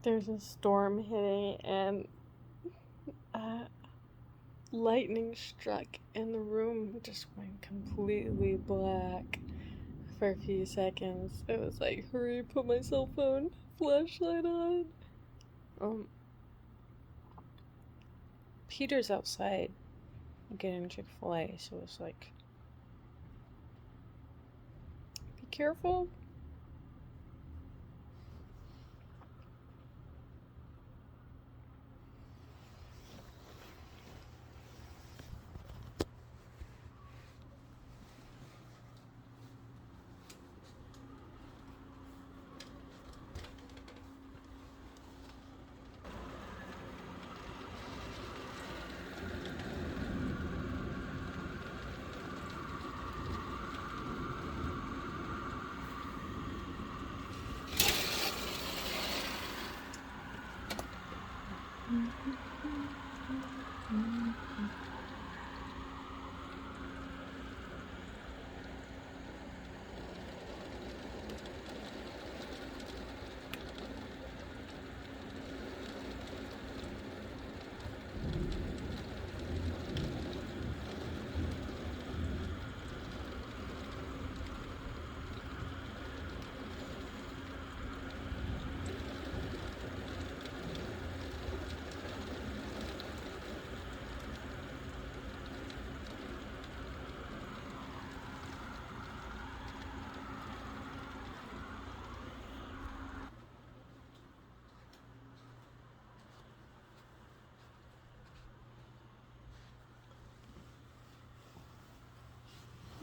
There's a storm hitting and uh, lightning struck and the room just went completely black for a few seconds. It was like, hurry, put my cell phone flashlight on. Um, Peter's outside getting Chick-fil-A, so it's like, be careful.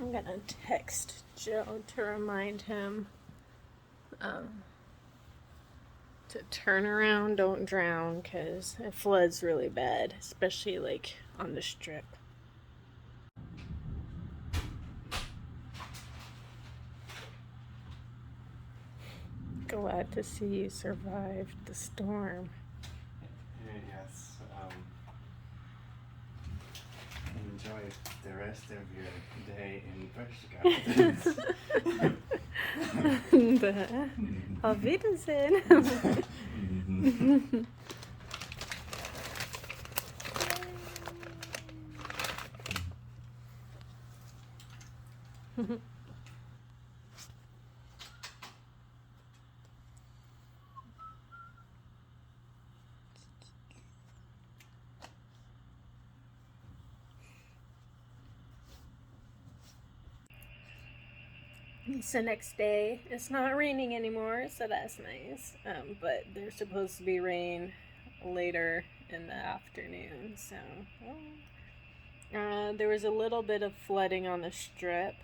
I'm gonna text Joe to remind him to turn around, don't drown, because it floods really bad, especially like on the strip. Glad to see you survived the storm. Yes. Enjoy the rest of your day in Busch Gardens. Auf Wiedersehen. It's the next day. It's not raining anymore, so that's nice. But there's supposed to be rain later in the afternoon, so there was a little bit of flooding on the strip.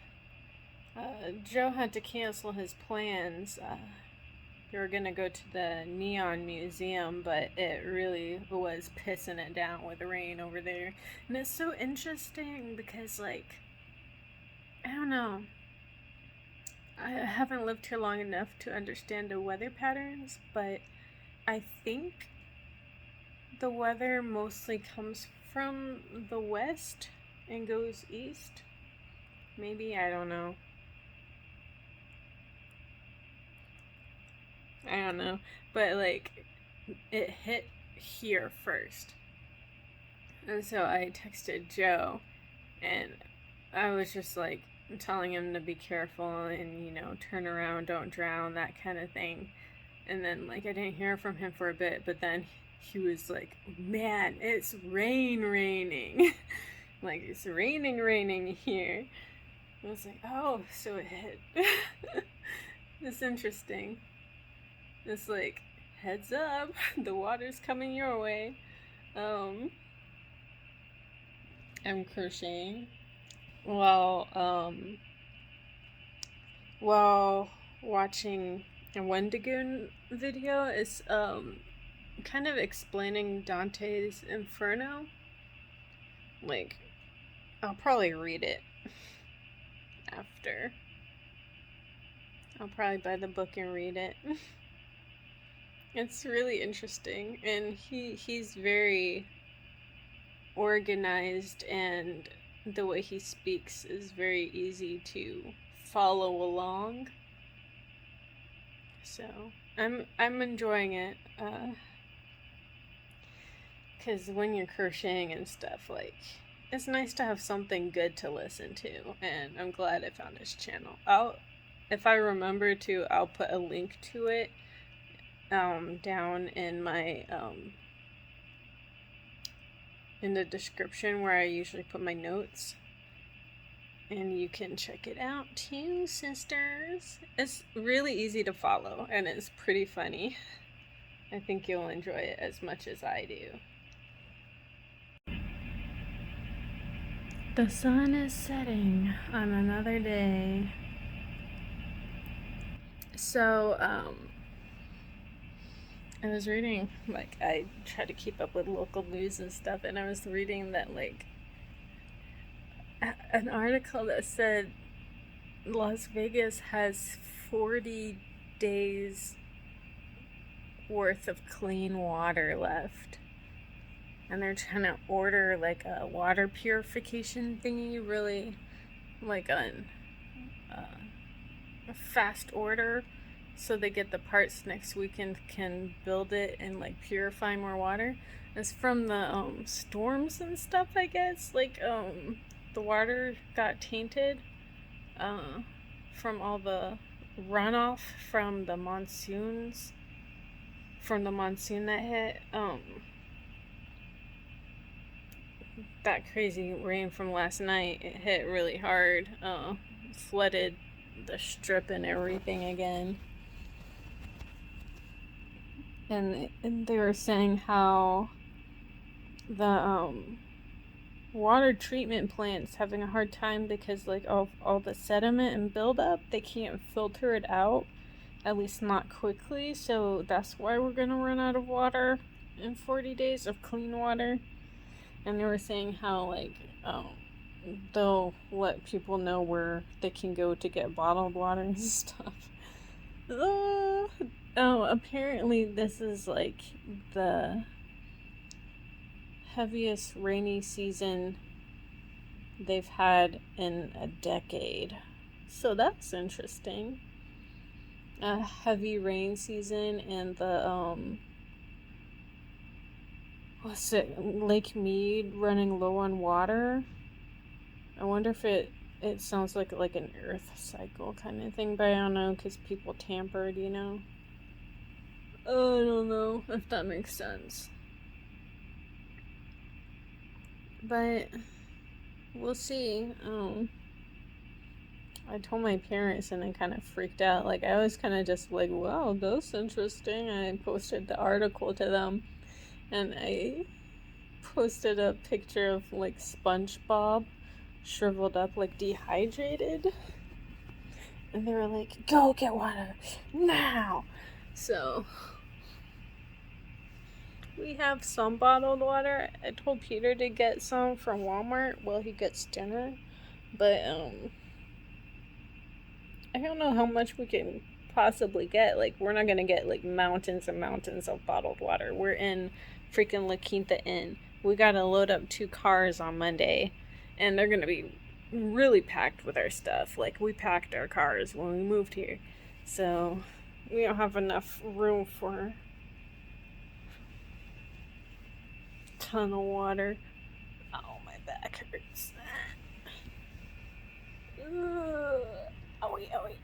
Joe had to cancel his plans. We were gonna go to the Neon Museum, but it really was pissing it down with rain over there. And it's so interesting because, like, I don't know. I haven't lived here long enough to understand the weather patterns, but I think the weather mostly comes from the west and goes east. Maybe, I don't know. I don't know. But, like, it hit here first. And so I texted Joe, and I was just like telling him to be careful and, turn around, don't drown, that kind of thing. And then, like, I didn't hear from him for a bit, but then he was like, man, it's raining. Like, it's raining here. I was like, oh, so it hit. It's interesting. It's like, heads up, the water's coming your way. I'm crocheting while watching a Wendigoon video. Is kind of explaining Dante's Inferno. Like, I'll probably read it after. I'll probably buy the book and read it. It's really interesting, and he's very organized, and the way he speaks is very easy to follow along. So I'm enjoying it. Because when you're crocheting and stuff, like, it's nice to have something good to listen to, and I'm glad I found this channel. If I remember to, I'll put a link to it down in my in the description where I usually put my notes, and you can check it out too, sisters. It's really easy to follow, and it's pretty funny. I think you'll enjoy it as much as I do. The sun is setting on another day. So, I was reading, like, I try to keep up with local news and stuff, and I was reading that, like, an article that said Las Vegas has 40 days worth of clean water left. And they're trying to order, like, a water purification thingy, really, like, on a fast order, so they get the parts next week and can build it and, like, purify more water. It's from the storms and stuff, I guess. Like, the water got tainted from all the runoff from the monsoons, from the monsoon that hit. That crazy rain from last night, it hit really hard, flooded the strip and everything again. And they were saying how the water treatment plant's having a hard time because, like, of all the sediment and buildup, they can't filter it out, at least not quickly. So that's why we're gonna run out of water in 40 days of clean water. And they were saying how, like, they'll let people know where they can go to get bottled water and stuff. Apparently this is, like, the heaviest rainy season they've had in a decade. So that's interesting. A heavy rain season, and the, Lake Mead running low on water. I wonder if it sounds like an Earth cycle kind of thing, but I don't know, because people tampered, you know? I don't know if that makes sense. But we'll see. I told my parents and they kind of freaked out. Like, I was kind of just like, wow, that's interesting. I posted the article to them. And I posted a picture of, like, SpongeBob shriveled up, like, dehydrated. And they were like, go get water now. So we have some bottled water. I told Peter to get some from Walmart while he gets dinner. But I don't know how much we can possibly get. Like, we're not gonna get, like, mountains and mountains of bottled water. We're in freaking La Quinta Inn. We gotta load up 2 cars on Monday, and they're gonna be really packed with our stuff. Like, we packed our cars when we moved here, so we don't have enough room for a ton of water. Oh, my back hurts. Owie.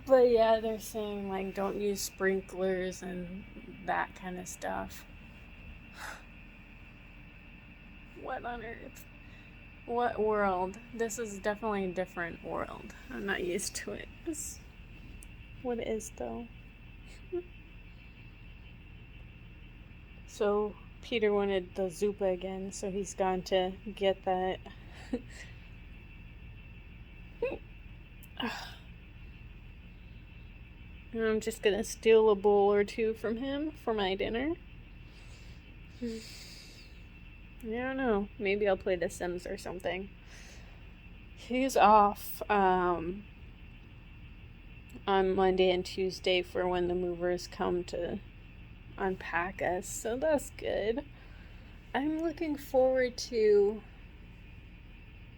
But yeah, they're saying, like, don't use sprinklers and that kind of stuff. What on earth? What world? This is definitely a different world. I'm not used to it. It's what it is, though. So Peter wanted the Zupa again, so he's gone to get that. And I'm just gonna steal a bowl or 2 from him for my dinner. I don't know. Maybe I'll play The Sims or something. He's off on Monday and Tuesday for when the movers come to unpack us, so that's good. I'm looking forward to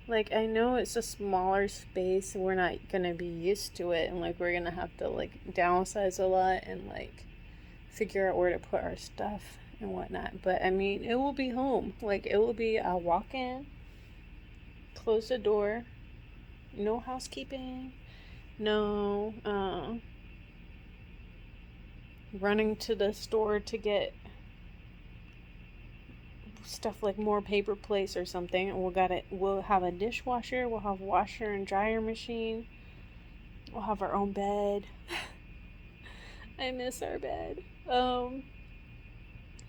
Like, I know it's a smaller space and we're not gonna be used to it, and like we're gonna have to like downsize a lot and like figure out where to put our stuff and whatnot. But I mean, it will be home. Like, it will be a walk in, close the door, no housekeeping, no running to the store to get stuff like more paper plates or something. And we'll have a dishwasher, we'll have washer and dryer machine, we'll have our own bed. I miss our bed.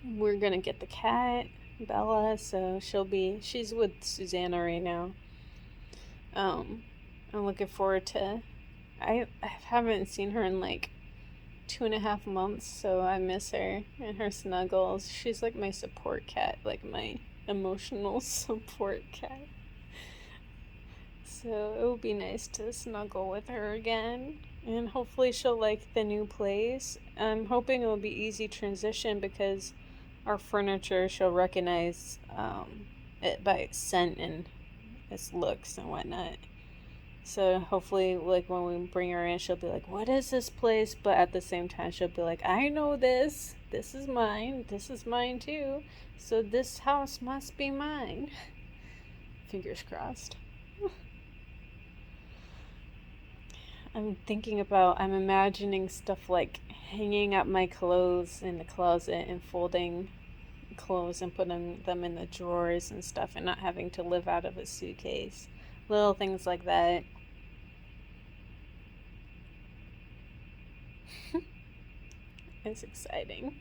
We're gonna get the cat, Bella, so she's with Susanna right now. I'm looking forward to I haven't seen her in like 2.5 months, so I miss her and her snuggles. She's like my support cat, like my emotional support cat. So it will be nice to snuggle with her again. And hopefully she'll like the new place. I'm hoping it will be easy transition because our furniture she'll recognize it by its scent and its looks and whatnot. So hopefully, like when we bring her in, she'll be like, "What is this place?" But at the same time, she'll be like, "I know this. This is mine. This is mine too. So this house must be mine." Fingers crossed. I'm imagining stuff like hanging up my clothes in the closet and folding clothes and putting them in the drawers and stuff and not having to live out of a suitcase. Little things like that. It's exciting.